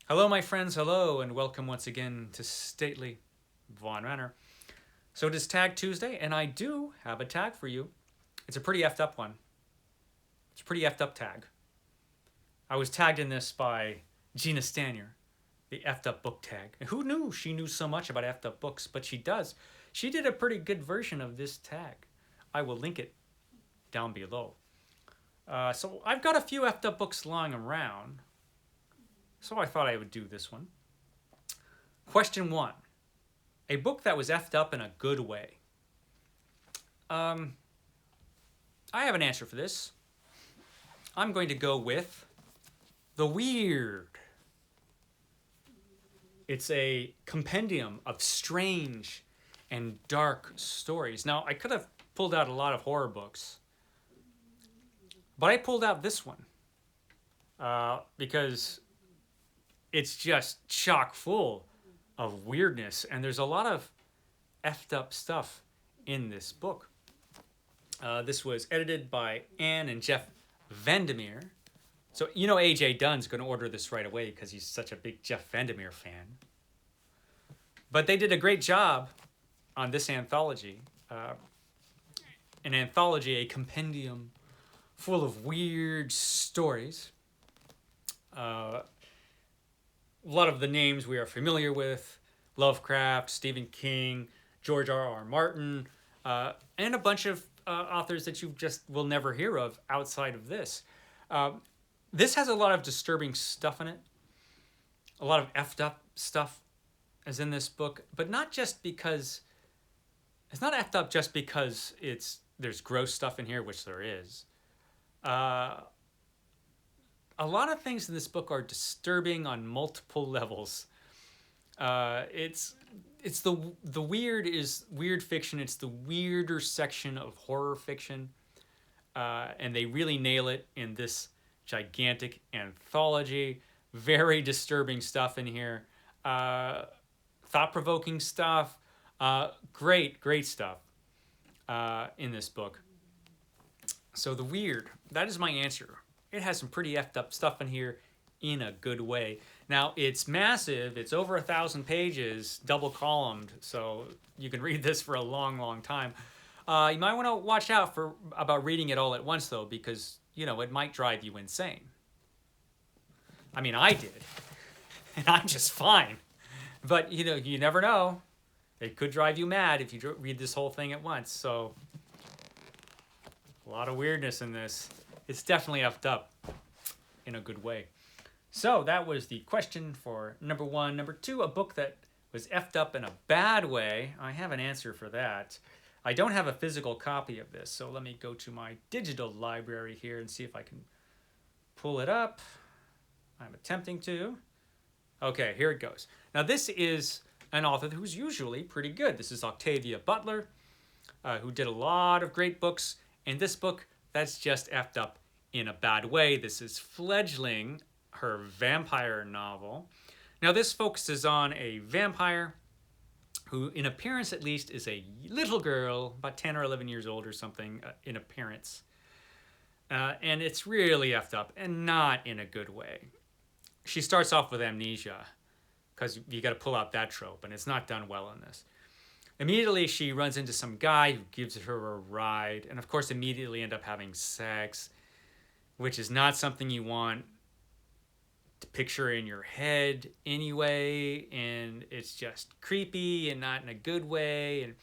Hello, my friends. Hello, and welcome once again to stately Vaughn Manor. So it is Tag Tuesday, and I do have a tag for you. It's a pretty effed up one. It's a pretty effed up tag. I was tagged in this by Gina Stanyer, the Efftup Book Tag. And who knew she knew so much about effed up books? But she does. She did a pretty good version of this tag. I will link it down below. So I've got a few effed up books lying around, so I thought I would do this one. Question one. A book that was effed up in a good way. I have an answer for this. I'm going to go with The Weird. It's a compendium of strange and dark stories. Now, I could have pulled out a lot of horror books, but I pulled out this one because it's just chock full of weirdness, and there's a lot of effed up stuff in this book. This was edited by Anne and Jeff Vandermeer. So you know AJ Dunn's going to order this right away because he's such a big Jeff Vandermeer fan. But they did a great job on this anthology. An anthology, a compendium full of weird stories. A lot of the names we are familiar with: Lovecraft, Stephen King, George R.R. Martin, and a bunch of authors that you just will never hear of outside of this. This has a lot of disturbing stuff in it. A lot of effed up stuff is in this book, but not just because it's not effed up just because there's gross stuff in here, which there is. A lot of things in this book are disturbing on multiple levels. It's the weird is weird fiction. It's the weirder section of horror fiction, and they really nail it in this gigantic anthology. Very disturbing stuff in here. Thought-provoking stuff. Great stuff in this book. So the weird, that is my answer. It has some pretty effed up stuff in here in a good way. Now, it's massive. It's over 1,000 pages, double columned, so you can read this for a long time. You might want to watch out about reading it all at once, though, because, it might drive you insane. I mean, I did, and I'm just fine. But, you never know. It could drive you mad if you read this whole thing at once, so a lot of weirdness in this. It's definitely effed up in a good way. So that was the question for number one. Number two, a book that was effed up in a bad way. I have an answer for that. I don't have a physical copy of this, so let me go to my digital library here and see if I can pull it up. I'm attempting to. Okay, here it goes. Now this is an author who's usually pretty good. This is Octavia Butler, who did a lot of great books. And this book, that's just effed up in a bad way. This is Fledgling, her vampire novel. Now this focuses on a vampire who, in appearance at least, is a little girl, about 10 or 11 years old or something in appearance. And it's really effed up and not in a good way. She starts off with amnesia because you got to pull out that trope, and it's not done well in this. Immediately, she runs into some guy who gives her a ride, and of course, immediately end up having sex, which is not something you want to picture in your head anyway, and it's just creepy and not in a good way. And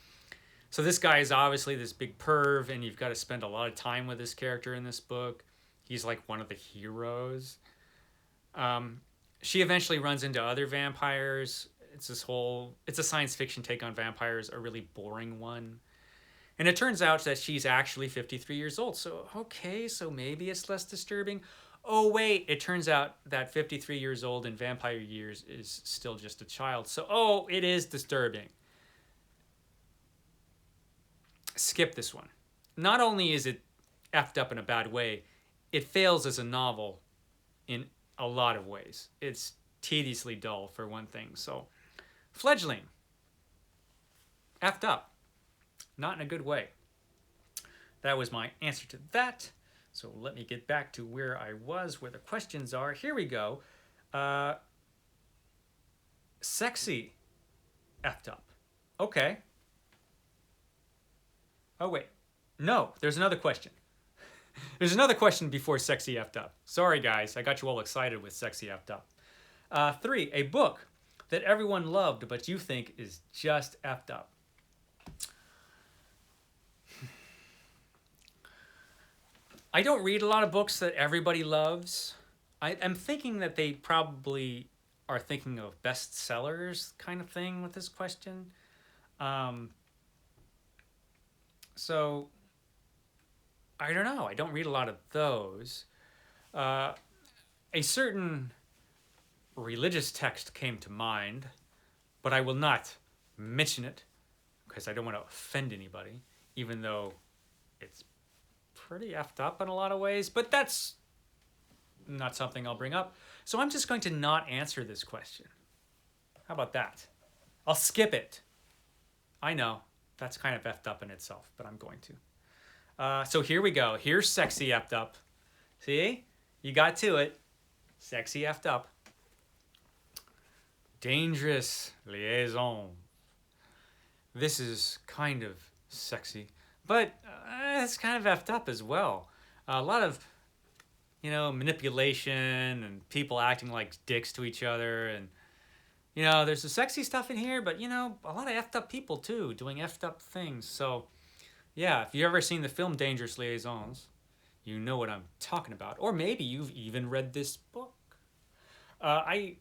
so this guy is obviously this big perv, and you've got to spend a lot of time with this character in this book. He's like one of the heroes. She eventually runs into other vampires. It's a science fiction take on vampires, a really boring one. And it turns out that she's actually 53 years old. So, okay, so maybe it's less disturbing. Oh, wait, it turns out that 53 years old in vampire years is still just a child. So, it is disturbing. Skip this one. Not only is it effed up in a bad way, it fails as a novel in a lot of ways. It's tediously dull, for one thing. So, Fledgling. Effed up. Not in a good way. That was my answer to that. So let me get back to where I was, where the questions are. Here we go. Sexy effed up. Okay. Oh, wait. No, there's another question. There's another question before sexy effed up. Sorry, guys. I got you all excited with sexy effed up. 3, a book that everyone loved but you think is just effed up. I don't read a lot of books that everybody loves. I'm thinking that they probably are thinking of bestsellers kind of thing with this question. So, I don't know. I don't read a lot of those. A certain religious text came to mind, but I will not mention it because I don't want to offend anybody, even though it's pretty effed up in a lot of ways, but that's not something I'll bring up. So I'm just going to not answer this question. How about that? I'll skip it. I know, that's kind of effed up in itself, but I'm going to. So here we go. Here's sexy effed up. See? You got to it. Sexy effed up. Dangerous liaison. This is kind of sexy, but it's kind of effed up as well. A lot of, manipulation and people acting like dicks to each other. And, there's the sexy stuff in here, but, a lot of effed up people too, doing effed up things. So, yeah, if you've ever seen the film Dangerous Liaisons, you know what I'm talking about. Or maybe you've even read this book. I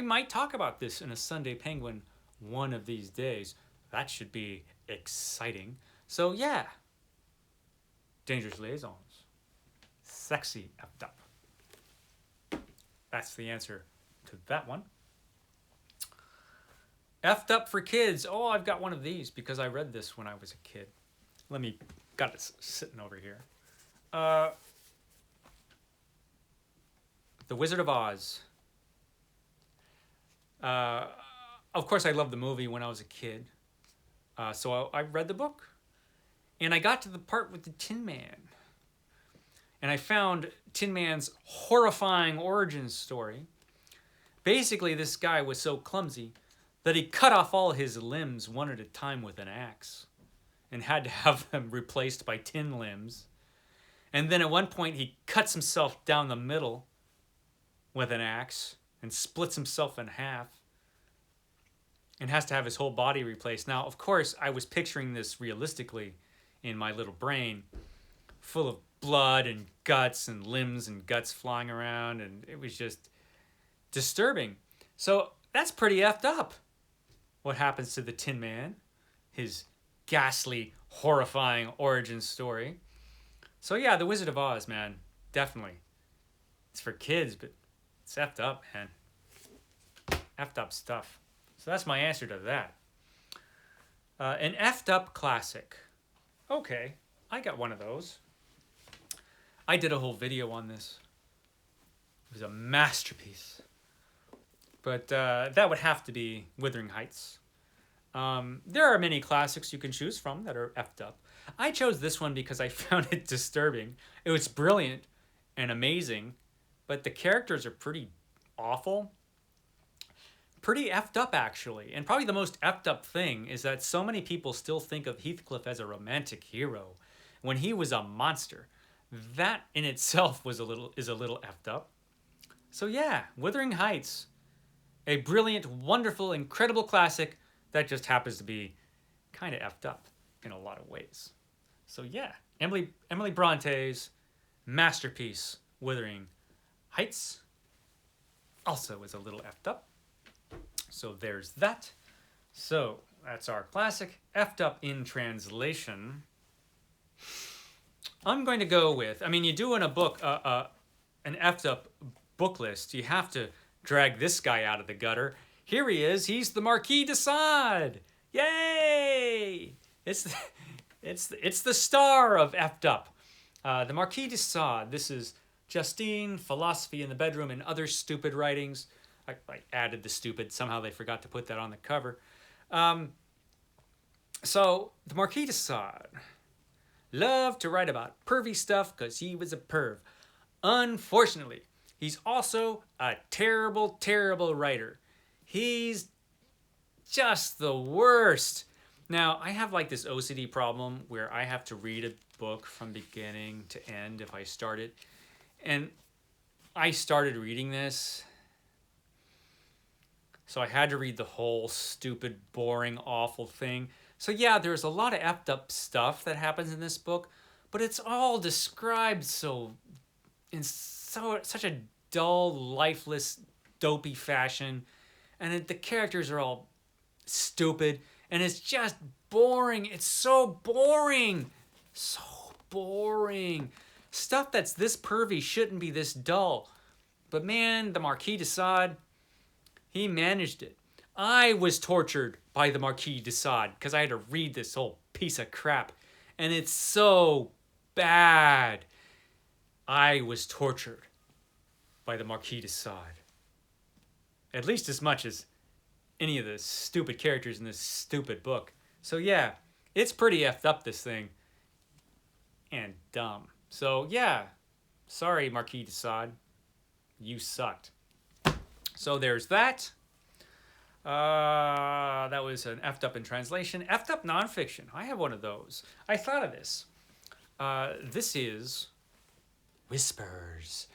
might talk about this in a Sunday Penguin one of these days. That should be exciting. So yeah, Dangerous Liaisons. Sexy effed up. That's the answer to that one. Effed up for kids. Oh, I've got one of these because I read this when I was a kid. Got it sitting over here. The Wizard of Oz. Of course, I loved the movie when I was a kid. So I read the book. And I got to the part with the Tin Man. And I found Tin Man's horrifying origin story. Basically, this guy was so clumsy that he cut off all his limbs one at a time with an axe and had to have them replaced by tin limbs. And then at one point, he cuts himself down the middle with an axe and splits himself in half and has to have his whole body replaced. Now, of course, I was picturing this realistically in my little brain, full of blood and guts and limbs and guts flying around, and it was just disturbing. So that's pretty effed up. What happens to the Tin Man, his ghastly, horrifying origin story. So yeah, The Wizard of Oz, man, definitely. It's for kids, but it's effed up, man. Effed up stuff. So that's my answer to that. An effed up classic. Okay, I got one of those. I did a whole video on this. It was a masterpiece. But that would have to be Wuthering Heights. There are many classics you can choose from that are effed up. I chose this one because I found it disturbing. It was brilliant and amazing, but the characters are pretty awful. Pretty effed up, actually. And probably the most effed up thing is that so many people still think of Heathcliff as a romantic hero when he was a monster. That in itself is a little effed up. So yeah, Wuthering Heights, a brilliant, wonderful, incredible classic that just happens to be kind of effed up in a lot of ways. So yeah, Emily Bronte's masterpiece, Wuthering Heights, also is a little effed up. So there's that. So that's our classic, effed up in translation. I'm going to go with, you do in a book, an effed up book list, you have to drag this guy out of the gutter. Here he is. He's the Marquis de Sade. Yay! It's the star of effed up. The Marquis de Sade. This is Justine, Philosophy in the Bedroom, and Other Stupid Writings. I added the stupid. Somehow they forgot to put that on the cover. So, the Marquis de Sade loved to write about pervy stuff because he was a perv. Unfortunately, he's also a terrible, terrible writer. He's just the worst. Now, I have like this OCD problem where I have to read a book from beginning to end if I start it. And I started reading this, so I had to read the whole stupid, boring, awful thing. So yeah, there's a lot of effed up stuff that happens in this book, but it's all described such a dull, lifeless, dopey fashion, and the characters are all stupid, and it's just boring. It's so boring. So boring. Stuff that's this pervy shouldn't be this dull. But man, the Marquis de Sade, he managed it. I was tortured by the Marquis de Sade because I had to read this whole piece of crap. And it's so bad. I was tortured by the Marquis de Sade. At least as much as any of the stupid characters in this stupid book. So yeah, it's pretty effed up, this thing. And dumb. So yeah, sorry Marquis de Sade. You sucked. So there's that. That was an effed up in translation. Effed up nonfiction. I have one of those. I thought of this. This is Whispers.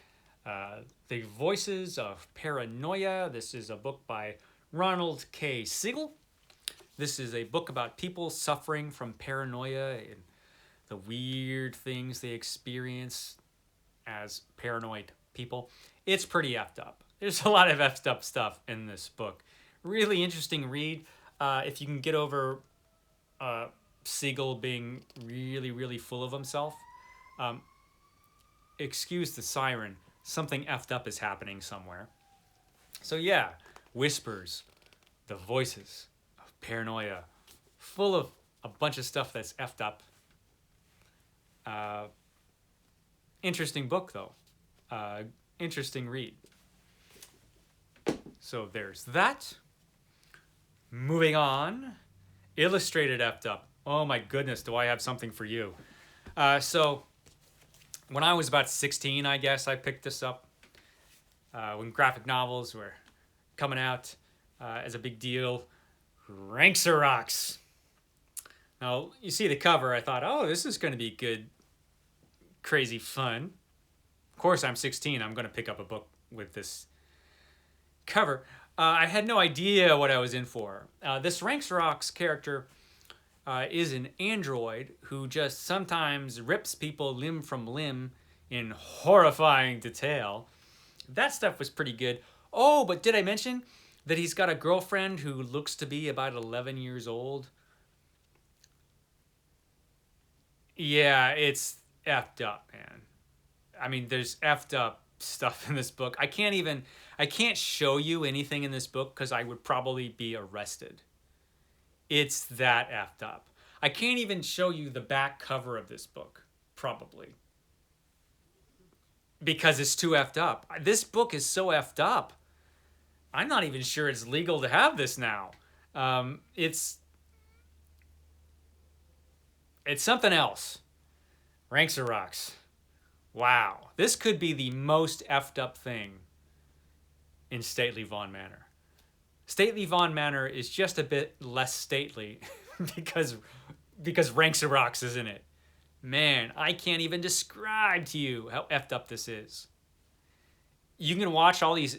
The Voices of Paranoia. This is a book by Ronald K. Siegel. This is a book about people suffering from paranoia and the weird things they experience as paranoid people. It's pretty effed up. There's a lot of effed up stuff in this book. Really interesting read. If you can get over Siegel being really, really full of himself. Excuse the siren. Something effed up is happening somewhere. So yeah, Whispers, the Voices of Paranoia, full of a bunch of stuff that's effed up. Interesting book though. Interesting read. So there's that. Moving on. Illustrated effed up. Oh my goodness, do I have something for you. So when I was about 16, I guess, I picked this up. When graphic novels were coming out as a big deal. Ranxerox. Now, you see the cover, I thought, oh, this is going to be good, crazy fun. Of course, I'm 16. I'm going to pick up a book with this cover. I had no idea what I was in for. This Ranxerox character is an android who just sometimes rips people limb from limb in horrifying detail. That stuff was pretty good. Oh, but did I mention that he's got a girlfriend who looks to be about 11 years old? Yeah, it's effed up, man. I mean, there's effed up stuff in this book. I can't show you anything in this book because I would probably be arrested. It's that effed up. I can't even show you the back cover of this book, probably. Because it's too effed up. This book is so effed up. I'm not even sure it's legal to have this now. It's something else. Ranxerox. Wow. This could be the most effed up thing in Stately Vaughn Manor. Stately Vaughn Manor is just a bit less stately because Ranxerox is in it. Man, I can't even describe to you how effed up this is. You can watch all these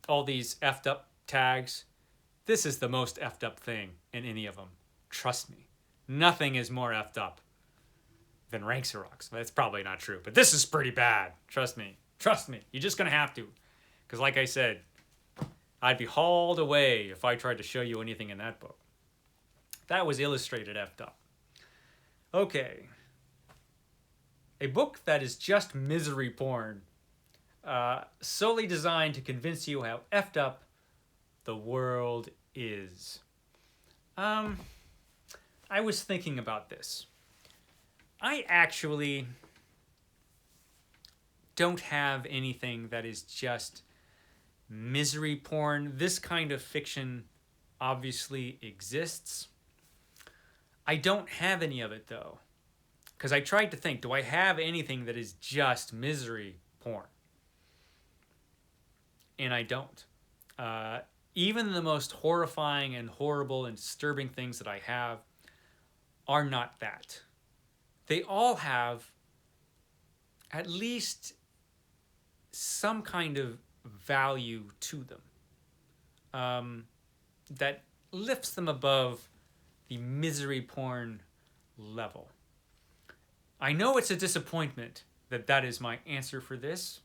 effed up tags. This is the most effed up thing in any of them. Trust me. Nothing is more effed up than Ranxerox. That's probably not true, but this is pretty bad. Trust me. Trust me. You're just going to have to. Because like I said, I'd be hauled away if I tried to show you anything in that book. That was illustrated effed up. Okay. A book that is just misery porn. Solely designed to convince you how effed up the world is. I was thinking about this. I actually don't have anything that is just misery porn. This kind of fiction obviously exists. I don't have any of it though. Because I tried to think, do I have anything that is just misery porn? And I don't. even the most horrifying and horrible and disturbing things that I have are not that. They all have at least some kind of value to them that lifts them above the misery porn level. I know it's a disappointment that that is my answer for this.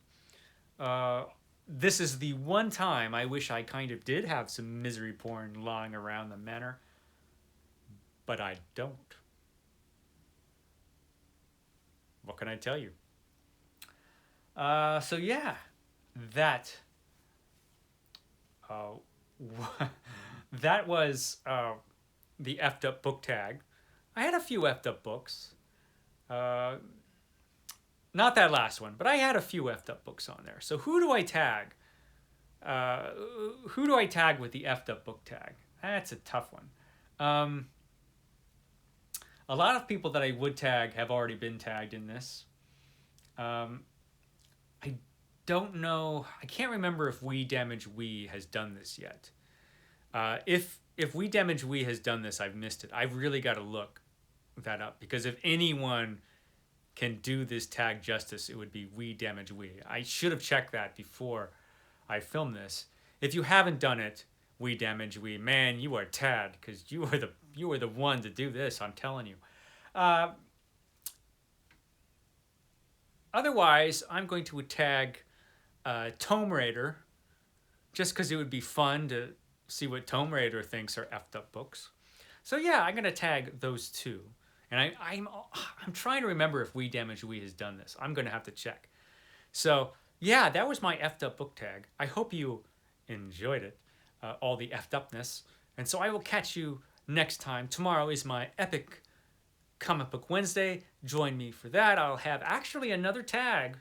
This is the one time I wish I kind of did have some misery porn lying around the manor, but I don't. What can I tell you? So yeah, that that was the Efftup Book Tag. I had a few Efftup books. Not that last one, but I had a few Efftup books on there. So who do I tag? Who do I tag with the Efftup Book Tag? That's a tough one. A lot of people that I would tag have already been tagged in this. I don't know. I can't remember if We Damage We has done this yet. If We Damage We has done this, I've missed it. I've really got to look that up, because if anyone can do this tag justice, it would be We Damage We. I should have checked that before I filmed this. If you haven't done it, We Damage We, man, you are tad, because you are the one to do this. I'm telling you. Otherwise, I'm going to tag Tome Raider, just because it would be fun to see what Tome Raider thinks are effed up books. So yeah, I'm gonna tag those two. And I'm trying to remember if We Damage We has done this. I'm gonna have to check. So yeah, that was my effed up book tag. I hope you enjoyed it, all the effed upness. And so I will catch you next time. Tomorrow is my epic Comic Book Wednesday. Join me for that. I'll have actually another tag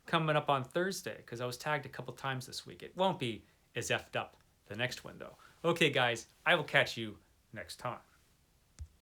coming up on Thursday, because I was tagged a couple times this week. It won't be as effed up the next one though. Okay guys, I will catch you next time.